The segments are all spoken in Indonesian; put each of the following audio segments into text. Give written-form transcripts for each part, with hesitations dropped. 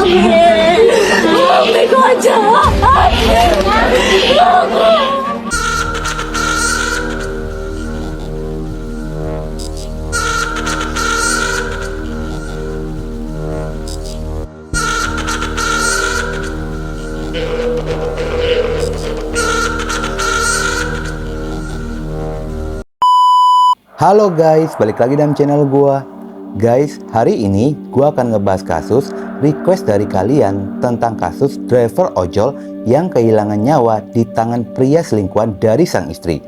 Mami kok jahat. Halo guys, balik lagi dalam channel gua. Guys, hari ini gua akan ngebahas kasus request dari kalian tentang kasus driver ojol yang kehilangan nyawa di tangan pria selingkuhan dari sang istri.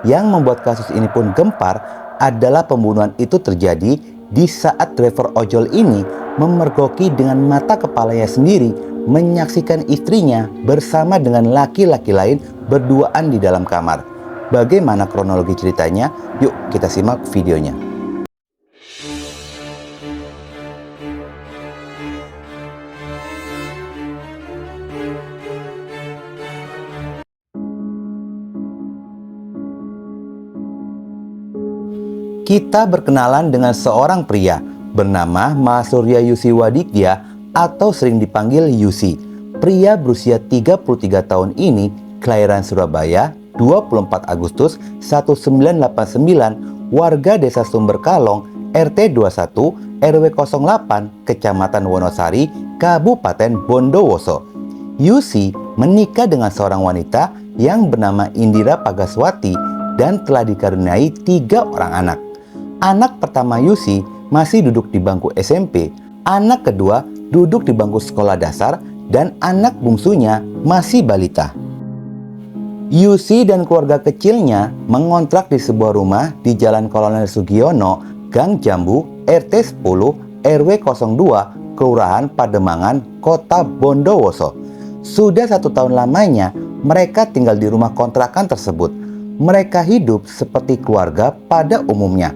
Yang membuat kasus ini pun gempar adalah pembunuhan itu terjadi di saat driver ojol ini memergoki dengan mata kepalanya sendiri menyaksikan istrinya bersama dengan laki-laki lain berduaan di dalam kamar. Bagaimana kronologi ceritanya? Yuk kita simak videonya. Kita berkenalan dengan seorang pria bernama Mas Surya Yusi Wadikya atau sering dipanggil Yusi. Pria berusia 33 tahun ini kelahiran Surabaya 24 Agustus 1989, warga Desa Sumberkalong, RT 21, RW 08, Kecamatan Wonosari, Kabupaten Bondowoso. Yusi menikah dengan seorang wanita yang bernama Indira Pagaswati dan telah dikaruniai 3 orang anak. Anak pertama Yusi masih duduk di bangku SMP, anak kedua duduk di bangku sekolah dasar, dan anak bungsunya masih balita. Yusi dan keluarga kecilnya mengontrak di sebuah rumah di Jalan Kolonel Sugiono, Gang Jambu, RT 10, RW 02, Kelurahan Pademangan, Kota Bondowoso. Sudah 1 tahun lamanya mereka tinggal di rumah kontrakan tersebut. Mereka hidup seperti keluarga pada umumnya.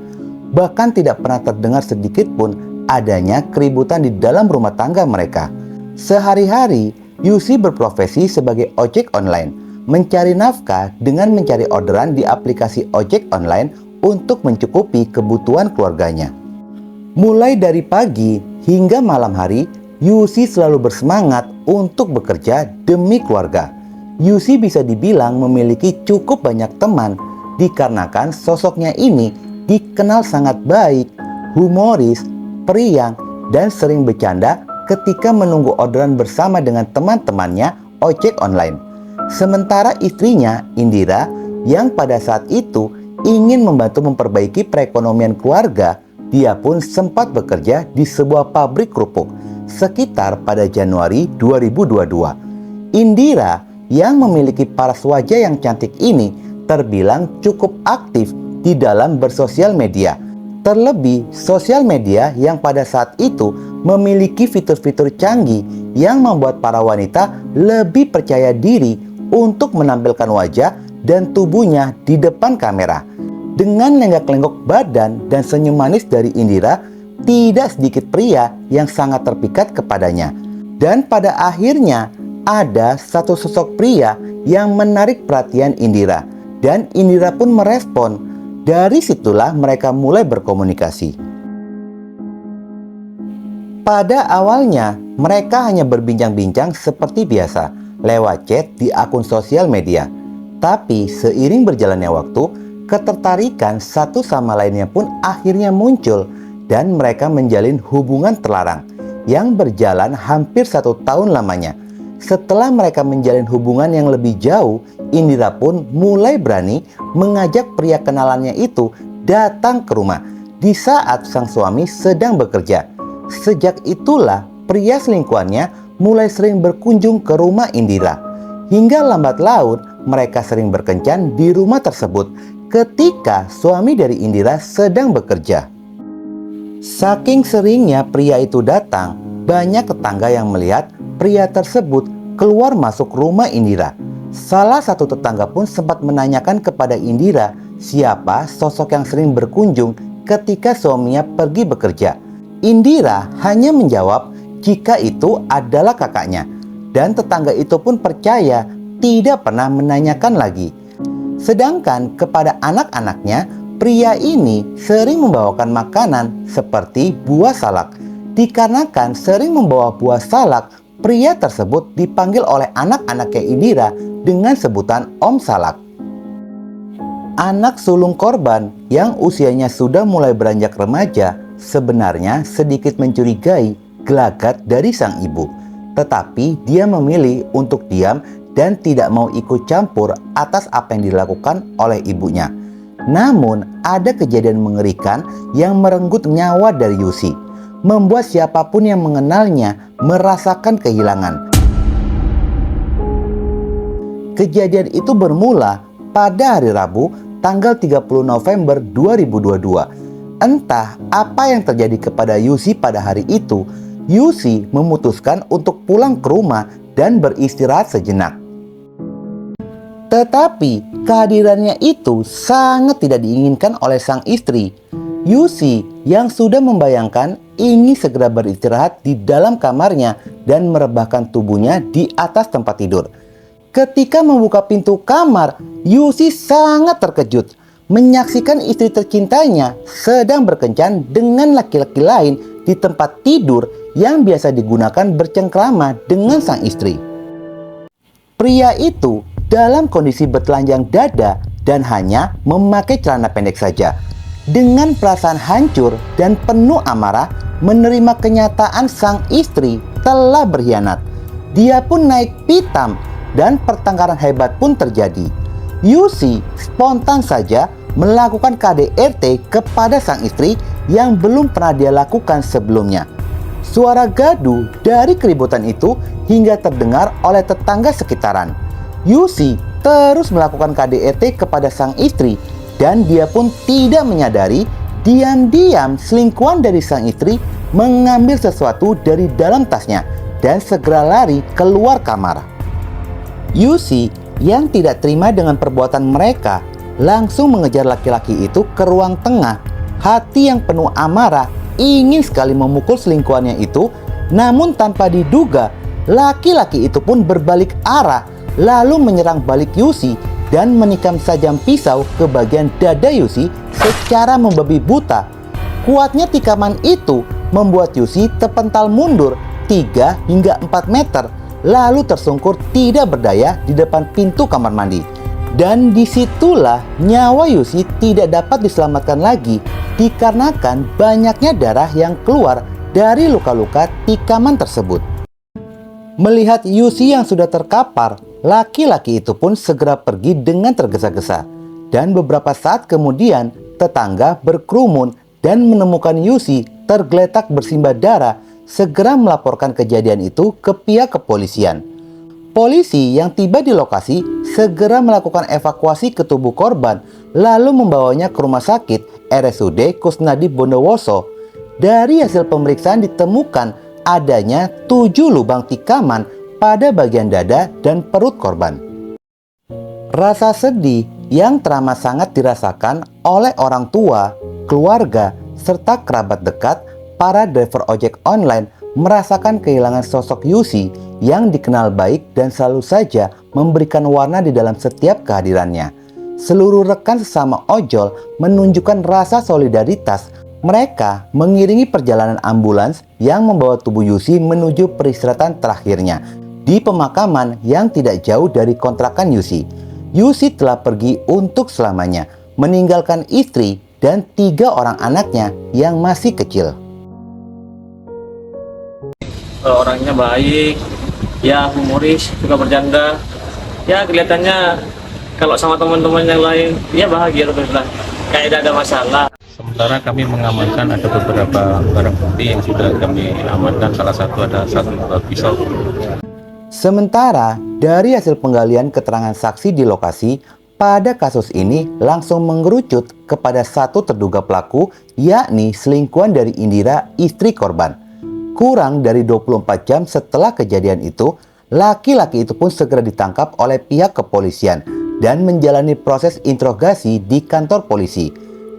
Bahkan tidak pernah terdengar sedikit pun adanya keributan di dalam rumah tangga mereka. Sehari-hari, Yusi berprofesi sebagai ojek online, mencari nafkah dengan mencari orderan di aplikasi ojek online untuk mencukupi kebutuhan keluarganya. Mulai dari pagi hingga malam hari, Yusi selalu bersemangat untuk bekerja demi keluarga. Yusi bisa dibilang memiliki cukup banyak teman dikarenakan sosoknya ini dikenal sangat baik, humoris, periang, dan sering bercanda ketika menunggu orderan bersama dengan teman-temannya ojek online. Sementara istrinya, Indira, yang pada saat itu ingin membantu memperbaiki perekonomian keluarga, dia pun sempat bekerja di sebuah pabrik kerupuk sekitar pada Januari 2022. Indira yang memiliki paras wajah yang cantik ini terbilang cukup aktif di dalam bersosial media. Terlebih sosial media yang pada saat itu memiliki fitur-fitur canggih yang membuat para wanita lebih percaya diri untuk menampilkan wajah dan tubuhnya di depan kamera. Dengan lenggak-lenggok badan dan senyum manis dari Indira, tidak sedikit pria yang sangat terpikat kepadanya. Dan pada akhirnya ada satu sosok pria yang menarik perhatian Indira, dan Indira pun merespon. Dari situlah mereka mulai berkomunikasi. Pada awalnya mereka hanya berbincang-bincang seperti biasa lewat chat di akun sosial media. Tapi seiring berjalannya waktu, ketertarikan satu sama lainnya pun akhirnya muncul dan mereka menjalin hubungan terlarang yang berjalan hampir 1 tahun lamanya. Setelah mereka menjalin hubungan yang lebih jauh, Indira pun mulai berani mengajak pria kenalannya itu datang ke rumah di saat sang suami sedang bekerja. Sejak itulah pria selingkuhannya mulai sering berkunjung ke rumah Indira. Hingga lambat laun mereka sering berkencan di rumah tersebut ketika suami dari Indira sedang bekerja. Saking seringnya pria itu datang, banyak tetangga yang melihat pria tersebut keluar masuk rumah Indira. Salah satu tetangga pun sempat menanyakan kepada Indira siapa sosok yang sering berkunjung ketika suaminya pergi bekerja. Indira hanya menjawab jika itu adalah kakaknya, dan tetangga itu pun percaya, tidak pernah menanyakan lagi. Sedangkan kepada anak-anaknya, pria ini sering membawakan makanan seperti buah salak Dikarenakan sering membawa buah salak, pria tersebut dipanggil oleh anak-anaknya Indira dengan sebutan Om Salak. Anak sulung korban yang usianya sudah mulai beranjak remaja sebenarnya sedikit mencurigai gelagat dari sang ibu. Tetapi dia memilih untuk diam dan tidak mau ikut campur atas apa yang dilakukan oleh ibunya. Namun ada kejadian mengerikan yang merenggut nyawa dari Yusi, membuat siapapun yang mengenalnya merasakan kehilangan. Kejadian itu bermula pada hari Rabu tanggal 30 November 2022. Entah apa yang terjadi kepada Yusi pada hari itu, Yusi memutuskan untuk pulang ke rumah dan beristirahat sejenak. Tetapi kehadirannya itu sangat tidak diinginkan oleh sang istri. Yusi yang sudah membayangkan ingin segera beristirahat di dalam kamarnya dan merebahkan tubuhnya di atas tempat tidur. Ketika membuka pintu kamar, Yusi sangat terkejut menyaksikan istri tercintanya sedang berkencan dengan laki-laki lain di tempat tidur yang biasa digunakan bercengkrama dengan sang istri. Pria itu dalam kondisi bertelanjang dada dan hanya memakai celana pendek saja. Dengan perasaan hancur dan penuh amarah menerima kenyataan sang istri telah berkhianat, dia pun naik pitam dan pertengkaran hebat pun terjadi. Yusi spontan saja melakukan KDRT kepada sang istri yang belum pernah dia lakukan sebelumnya. Suara gaduh dari keributan itu hingga terdengar oleh tetangga sekitaran. Yusi terus melakukan KDRT kepada sang istri dan dia pun tidak menyadari diam-diam selingkuhan dari sang istri mengambil sesuatu dari dalam tasnya dan segera lari keluar kamar. Yusi yang tidak terima dengan perbuatan mereka langsung mengejar laki-laki itu ke ruang tengah. Hati yang penuh amarah ingin sekali memukul selingkuhannya itu, namun tanpa diduga laki-laki itu pun berbalik arah lalu menyerang balik Yusi dan menikam tajam pisau ke bagian dada Yusi secara membabi buta. Kuatnya tikaman itu membuat Yusi terpental mundur 3 hingga 4 meter lalu tersungkur tidak berdaya di depan pintu kamar mandi. Dan disitulah nyawa Yusi tidak dapat diselamatkan lagi dikarenakan banyaknya darah yang keluar dari luka-luka tikaman tersebut. Melihat Yusi yang sudah terkapar, laki-laki itu pun segera pergi dengan tergesa-gesa. Dan beberapa saat kemudian, tetangga berkerumun dan menemukan Yusi tergeletak bersimbah darah, segera melaporkan kejadian itu ke pihak kepolisian. Polisi yang tiba di lokasi segera melakukan evakuasi ke tubuh korban, lalu membawanya ke rumah sakit RSUD Kusnadi Bondowoso. Dari hasil pemeriksaan ditemukan adanya 7 lubang tikaman pada bagian dada dan perut korban. Rasa sedih yang teramat sangat dirasakan oleh orang tua, keluarga, serta kerabat dekat para driver ojek online merasakan kehilangan sosok Yusi yang dikenal baik dan selalu saja memberikan warna di dalam setiap kehadirannya. Seluruh rekan sesama ojol menunjukkan rasa solidaritas. Mereka mengiringi perjalanan ambulans yang membawa tubuh Yusi menuju peristirahatan terakhirnya di pemakaman yang tidak jauh dari kontrakan Yusi. Yusi telah pergi untuk selamanya, meninggalkan istri dan 3 orang anaknya yang masih kecil. Orangnya baik, ya humoris, suka bercanda. Ya kelihatannya kalau sama teman-teman yang lain, ya bahagia terus lah, kayak tidak ada masalah. Sementara kami mengamankan ada beberapa barang bukti yang sudah kami amankan, salah satu ada 1 buah pisau. Sementara dari hasil penggalian keterangan saksi di lokasi, pada kasus ini langsung mengerucut kepada satu terduga pelaku, yakni selingkuhan dari Indira, istri korban. Kurang dari 24 jam setelah kejadian itu, laki-laki itu pun segera ditangkap oleh pihak kepolisian dan menjalani proses interogasi di kantor polisi.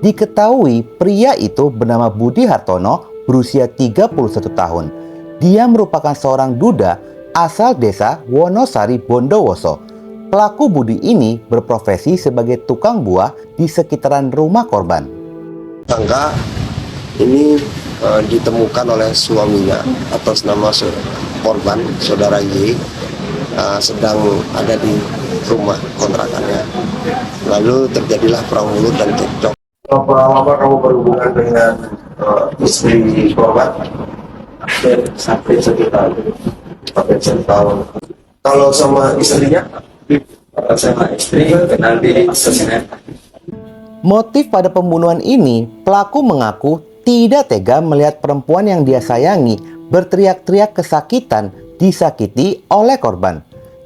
Diketahui pria itu bernama Budi Hartono, berusia 31 tahun. Dia merupakan seorang duda asal desa Wonosari Bondowoso. Pelaku Budi ini berprofesi sebagai tukang buah di sekitaran rumah korban. Tersangka ini ditemukan oleh suaminya atas nama korban, saudara Y, sedang ada di rumah kontrakannya. Lalu terjadilah perang mulut dan cekcok. Berapa lama kamu berhubungan dengan istri korban? Sampai sekitar Sampai setahun. Kalau sama istrinya? sama istri kenal di sosmed. Motif pada pembunuhan ini, pelaku mengaku tidak tega melihat perempuan yang dia sayangi berteriak-teriak kesakitan disakiti oleh korban.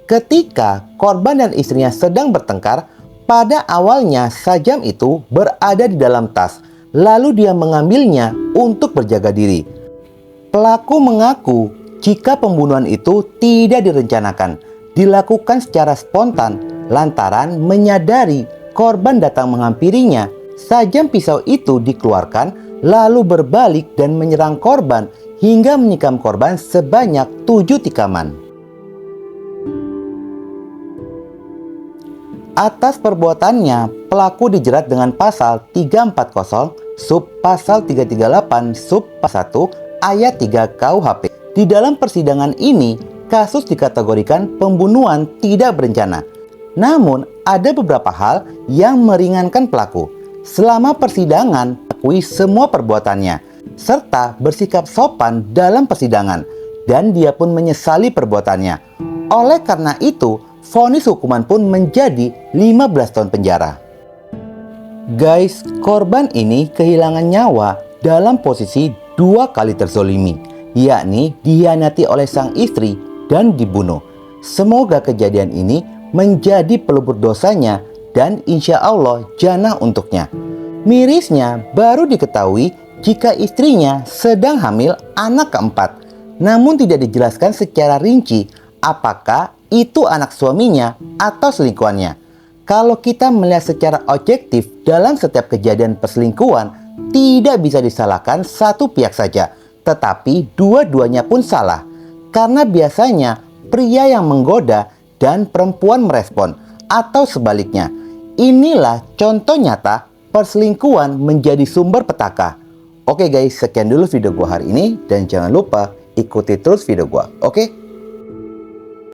Ketika korban dan istrinya sedang bertengkar, pada awalnya sajam itu berada di dalam tas, lalu dia mengambilnya untuk berjaga diri. Pelaku mengaku jika pembunuhan itu tidak direncanakan, dilakukan secara spontan lantaran menyadari korban datang menghampirinya. Sajam pisau itu dikeluarkan lalu berbalik dan menyerang korban hingga menikam korban sebanyak 7 tikaman. Atas perbuatannya, pelaku dijerat dengan pasal 340 sub pasal 338 sub 1 ayat 3 KUHP. Di dalam persidangan ini, kasus dikategorikan pembunuhan tidak berencana. Namun, ada beberapa hal yang meringankan pelaku. Selama persidangan, akui semua perbuatannya, serta bersikap sopan dalam persidangan, dan dia pun menyesali perbuatannya. Oleh karena itu, vonis hukuman pun menjadi 15 tahun penjara. Guys, korban ini kehilangan nyawa dalam posisi 2 kali terzolimi, yakni dihianati oleh sang istri dan dibunuh. Semoga kejadian ini menjadi pelupur dosanya dan insya Allah jannah untuknya. Mirisnya baru diketahui jika istrinya sedang hamil anak keempat, namun tidak dijelaskan secara rinci apakah itu anak suaminya atau selingkuhannya. Kalau kita melihat secara objektif dalam setiap kejadian perselingkuhan, tidak bisa disalahkan satu pihak saja, tetapi dua-duanya pun salah. Karena biasanya pria yang menggoda dan perempuan merespon, atau sebaliknya. Inilah contoh nyata perselingkuhan menjadi sumber petaka. Oke guys, sekian dulu video gua hari ini, dan jangan lupa ikuti terus video gua. Oke?